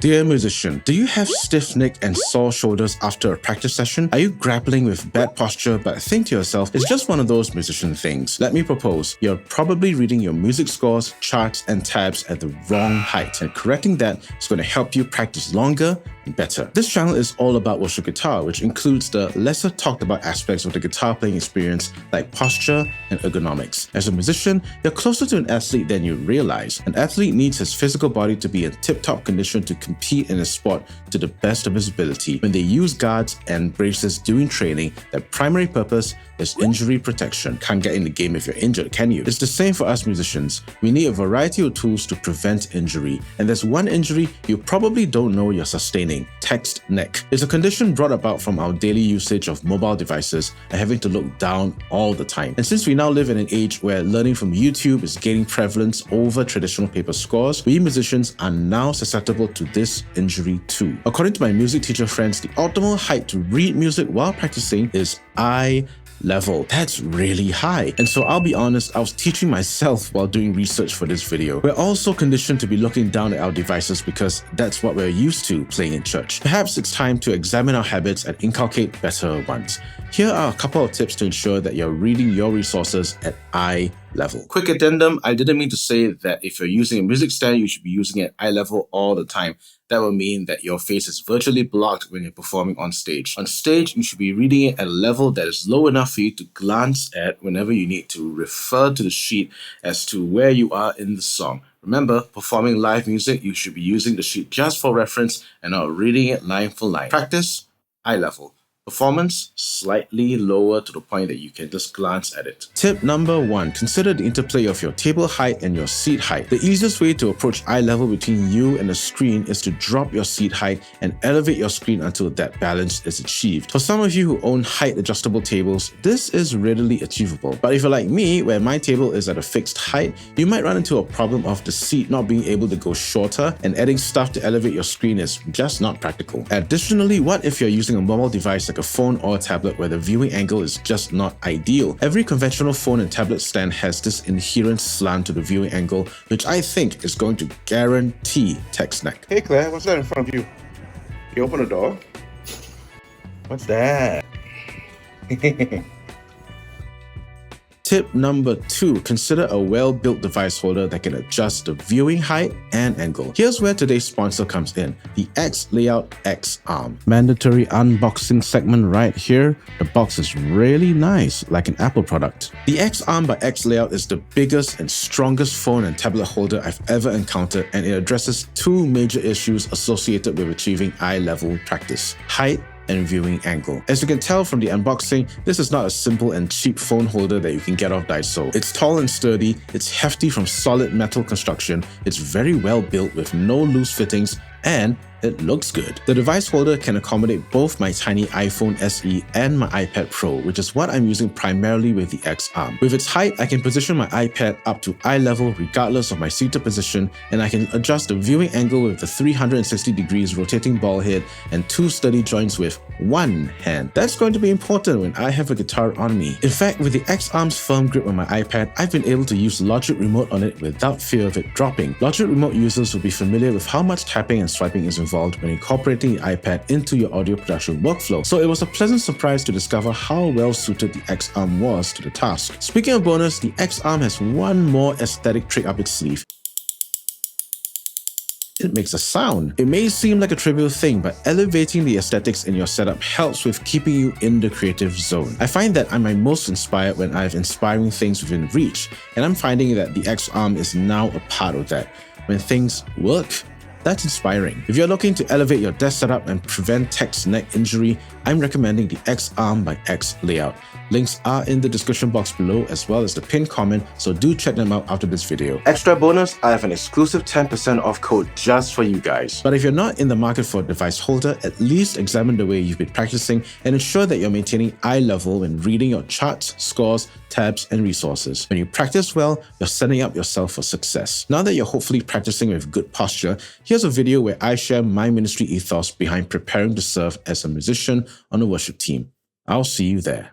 Dear musician, do you have stiff neck and sore shoulders after a practice session? Are you grappling with bad posture but think to yourself, it's just one of those musician things? Let me propose, you're probably reading your music scores, charts, and tabs at the wrong height, and correcting that is going to help you practice longer and better. This channel is all about worship guitar, which includes the lesser talked about aspects of the guitar playing experience like posture and ergonomics. As a musician, you're closer to an athlete than you realize. An athlete needs his physical body to be in tip-top condition to compete in a sport to the best of his ability. When they use guards and braces during training, their primary purpose is injury protection. Can't get in the game if you're injured, can you? It's the same for us musicians. We need a variety of tools to prevent injury, and there's one injury you probably don't know you're sustaining: text neck. It's a condition brought about from our daily usage of mobile devices and having to look down all the time. And since we now live in an age where learning from YouTube is gaining prevalence over traditional paper scores, we musicians are now susceptible to this injury too. According to my music teacher friends, the optimal height to read music while practicing is eye level. That's really high. And so I'll be honest, I was teaching myself while doing research for this video. We're also conditioned to be looking down at our devices because that's what we're used to playing in church. Perhaps it's time to examine our habits and inculcate better ones. Here are a couple of tips to ensure that you're reading your resources at eye level. Quick addendum, I didn't mean to say that if you're using a music stand, you should be using it at eye level all the time. That will mean that your face is virtually blocked when you're performing on stage. On stage, you should be reading it at a level that is low enough for you to glance at whenever you need to refer to the sheet as to where you are in the song. Remember, performing live music, you should be using the sheet just for reference and not reading it line for line. Practice, eye level. Performance, slightly lower to the point that you can just glance at it. Tip number 1, consider the interplay of your table height and your seat height. The easiest way to approach eye level between you and the screen is to drop your seat height and elevate your screen until that balance is achieved. For some of you who own height adjustable tables, this is readily achievable. But if you're like me, where my table is at a fixed height, you might run into a problem of the seat not being able to go shorter, and adding stuff to elevate your screen is just not practical. Additionally, what if you're using a mobile device like a phone or a tablet where the viewing angle is just not ideal? Every conventional phone and tablet stand has this inherent slant to the viewing angle, which I think is going to guarantee text neck. Hey Claire, what's that in front of you? You open the door? What's that? Tip number 2, consider a well-built device holder that can adjust the viewing height and angle. Here's where today's sponsor comes in, the X Layout X Arm. Mandatory unboxing segment right here. The box is really nice, like an Apple product. The X Arm by X Layout is the biggest and strongest phone and tablet holder I've ever encountered, and it addresses 2 major issues associated with achieving eye-level practice: height and viewing angle. As you can tell from the unboxing, this is not a simple and cheap phone holder that you can get off Daiso. It's tall and sturdy, it's hefty from solid metal construction, it's very well built with no loose fittings, and it looks good. The device holder can accommodate both my tiny iPhone SE and my iPad Pro, which is what I'm using primarily with the X Arm. With its height, I can position my iPad up to eye level regardless of my seated position, and I can adjust the viewing angle with the 360 degrees rotating ball head and 2 sturdy joints with one hand. That's going to be important when I have a guitar on me. In fact, with the X Arm's firm grip on my iPad, I've been able to use Logic Remote on it without fear of it dropping. Logic Remote users will be familiar with how much tapping and swiping is involved when incorporating the iPad into your audio production workflow, so it was a pleasant surprise to discover how well suited the X Arm was to the task. Speaking of bonus, the X Arm has one more aesthetic trick up its sleeve. It makes a sound. It may seem like a trivial thing, but elevating the aesthetics in your setup helps with keeping you in the creative zone. I find that I'm most inspired when I have inspiring things within reach, and I'm finding that the X Arm is now a part of that. When things work, that's inspiring. If you're looking to elevate your desk setup and prevent text neck injury, I'm recommending the X Arm by X Layout. Links are in the description box below as well as the pinned comment, so do check them out after this video. Extra bonus, I have an exclusive 10% off code just for you guys. But if you're not in the market for a device holder, at least examine the way you've been practicing and ensure that you're maintaining eye level when reading your charts, scores, tabs, and resources. When you practice well, you're setting up yourself for success. Now that you're hopefully practicing with good posture, here's a video where I share my ministry ethos behind preparing to serve as a musician on a worship team. I'll see you there.